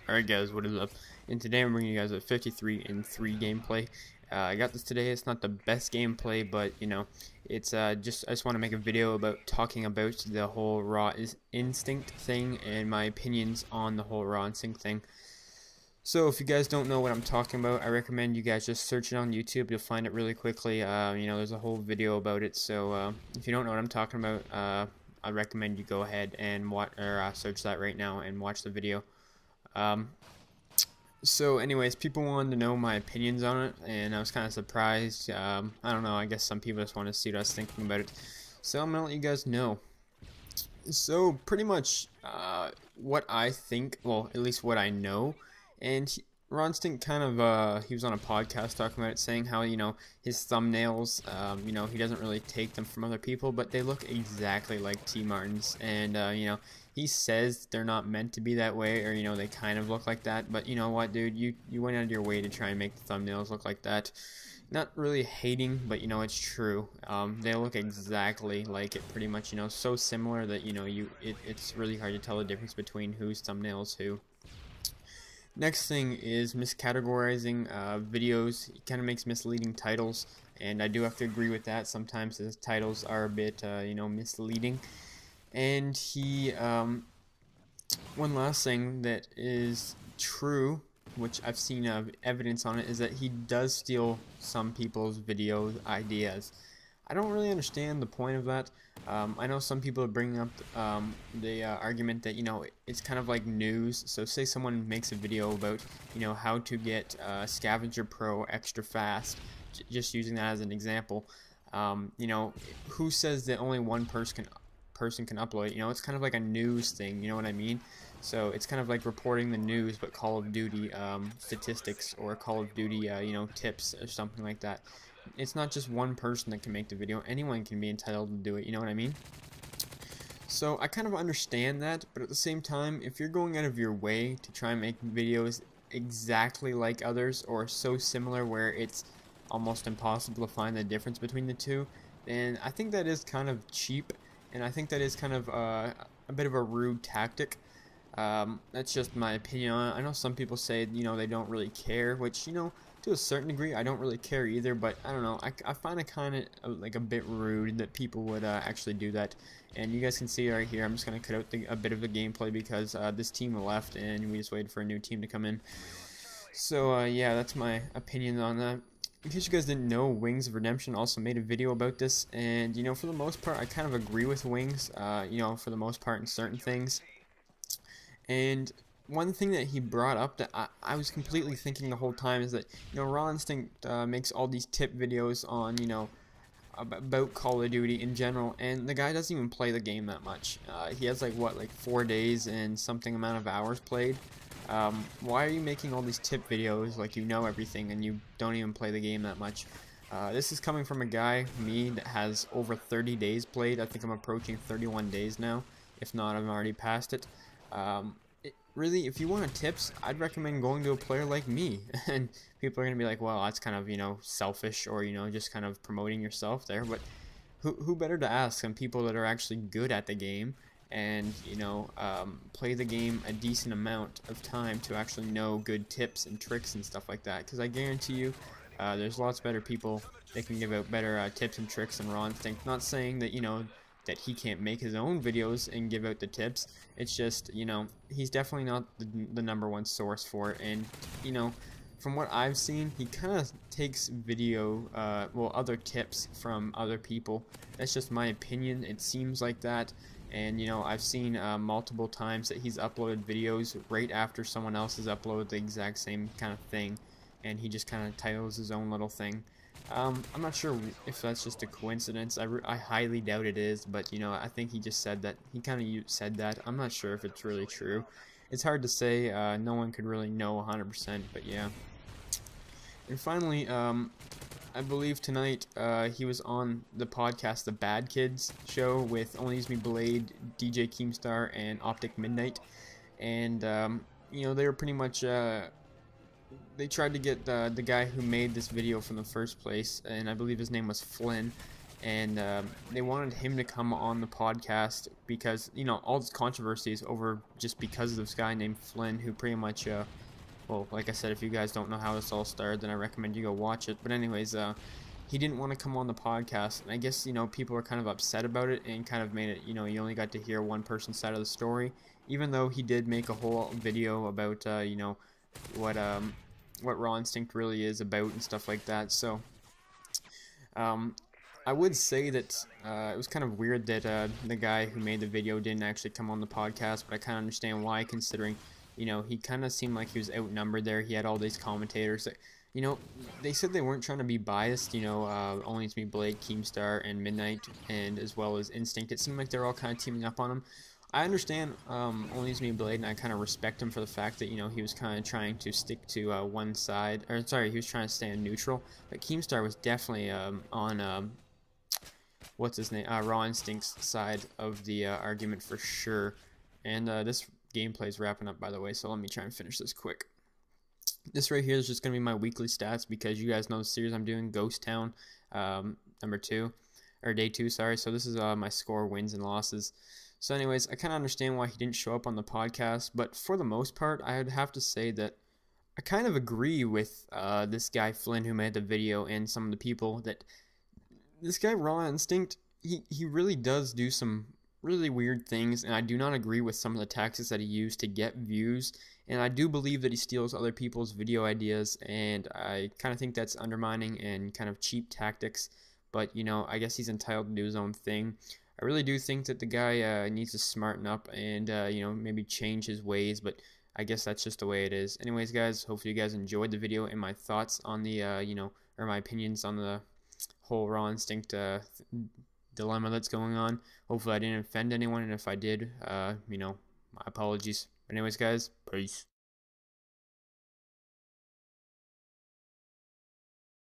Alright guys, what is up? And today I'm bringing you guys a 53 in 3 gameplay. I got this today. It's not the best gameplay, but you know, it's I just want to make a video about talking about the whole raw instinct thing and my opinions on the whole raw instinct thing. So if you guys don't know what I'm talking about, I recommend you guys just search it on YouTube. You'll find it really quickly. You know, there's a whole video about it. So if you don't know what I'm talking about, I recommend you go ahead and search that right now and watch the video. Um, so anyways, people wanted to know my opinions on it, and I was kind of surprised. I don't know, I guess some people just want to see what I was thinking about it. So I'm going to let you guys know. So pretty much what I think, well, at least what I know, and Ron Stink kind of, he was on a podcast talking about it, saying how, you know, his thumbnails, you know, he doesn't really take them from other people, but they look exactly like T. Martin's, and, you know, he says they're not meant to be that way, or, you know, they kind of look like that, but you know what, dude, you went out of your way to try and make the thumbnails look like that. Not really hating, but, you know, it's true. They look exactly like it, pretty much, you know, so similar that, you know, it's really hard to tell the difference between whose thumbnail is who. Next thing is miscategorizing videos. It kind of makes misleading titles, and I do have to agree with that. Sometimes the titles are a bit, you know, misleading. And one last thing that is true, which I've seen evidence on it, is that he does steal some people's video ideas. I don't really understand the point of that. I know some people are bringing up the argument that, you know, it's kind of like news. So say someone makes a video about, you know, how to get Scavenger Pro extra fast, just using that as an example. You know, who says that only one person can upload it? You know, it's kind of like a news thing, you know what I mean? So it's kind of like reporting the news, but Call of Duty statistics, or Call of Duty, you know, tips or something like that. It's not just one person that can make the video. Anyone can be entitled to do it, you know what I mean? So I kind of understand that, but at the same time, if you're going out of your way to try and make videos exactly like others, or so similar where it's almost impossible to find the difference between the two, then I think that is kind of cheap, and I think that is kind of a bit of a rude tactic. That's just my opinion on it. I know some people say, you know, they don't really care, which, you know, to a certain degree, I don't really care either, but I don't know, I find it kind of like a bit rude that people would actually do that. And you guys can see right here, I'm just going to cut out a bit of the gameplay because this team left and we just waited for a new team to come in. So yeah, that's my opinion on that. In case you guys didn't know, Wings of Redemption also made a video about this, and you know, for the most part, I kind of agree with Wings, you know, for the most part in certain things. And one thing that he brought up that I was completely thinking the whole time is that, you know, Raw Instinct makes all these tip videos on, you know, about Call of Duty in general, and the guy doesn't even play the game that much. He has like, what, like 4 days and something amount of hours played. Why are you making all these tip videos like you know everything and you don't even play the game that much? This is coming from a guy, me, that has over 30 days played. I think I'm approaching 31 days now. If not, I'm already past it. Really, if you want tips, I'd recommend going to a player like me. And people are going to be like, well, that's kind of, you know, selfish, or, you know, just kind of promoting yourself there. But who better to ask than people that are actually good at the game and, you know, play the game a decent amount of time to actually know good tips and tricks and stuff like that. Because I guarantee you, there's lots better people that can give out better tips and tricks than Ron Stink. Not saying that, you know, that he can't make his own videos and give out the tips. It's just, you know, he's definitely not the #1 source for it. And, you know, from what I've seen, he kind of takes video, well, other tips from other people. That's just my opinion. It seems like that. And, you know, I've seen multiple times that he's uploaded videos right after someone else has uploaded the exact same kind of thing, and he just kind of titles his own little thing. I'm not sure if that's just a coincidence. I highly doubt it is, but, you know, I think he just said that. He kind of said that. I'm not sure if it's really true. It's hard to say. No one could really know 100%, but yeah. And finally, I believe tonight he was on the podcast The Bad Kids show with Only Use Me Blade, DJ Keemstar, and Optic Midnight. And, you know, they were pretty much... they tried to get the guy who made this video from the first place, and I believe his name was Flynn, and they wanted him to come on the podcast because, you know, all this controversy is over just because of this guy named Flynn, who pretty much well, like I said, if you guys don't know how this all started, then I recommend you go watch it. But anyways, he didn't want to come on the podcast, and I guess, you know, people are kind of upset about it and kind of made it, you know, you only got to hear one person's side of the story, even though he did make a whole video about, you know, what Raw Instinct really is about and stuff like that. So, I would say that it was kind of weird that the guy who made the video didn't actually come on the podcast, but I kind of understand why, considering, you know, he kind of seemed like he was outnumbered there. He had all these commentators that, you know, they said they weren't trying to be biased, you know, Only to Me Blade, Keemstar, and Midnight, and as well as Instinct. It seemed like they're all kind of teaming up on him. I understand Only to Me Blade, and I kind of respect him for the fact that, you know, he was kind of trying to stick to one side, or sorry, he was trying to stay neutral, but Keemstar was definitely on what's his name, Raw Instinct's side of the argument for sure. And this gameplay is wrapping up, by the way, so let me try and finish this quick. This right here is just going to be my weekly stats, because you guys know the series I'm doing, Ghost Town, number 2, or day 2, sorry. So this is my score, wins and losses. So anyways, I kind of understand why he didn't show up on the podcast, but for the most part, I would have to say that I kind of agree with this guy Flynn who made the video, and some of the people, that this guy Raw Instinct, he really does do some really weird things, and I do not agree with some of the tactics that he used to get views, and I do believe that he steals other people's video ideas, and I kind of think that's undermining and kind of cheap tactics, but, you know, I guess he's entitled to do his own thing. I really do think that the guy needs to smarten up and, you know, maybe change his ways, but I guess that's just the way it is. Anyways, guys, hopefully you guys enjoyed the video and my thoughts on the, you know, or my opinions on the whole Raw Instinct dilemma that's going on. Hopefully I didn't offend anyone, and if I did, you know, my apologies. But anyways, guys, peace.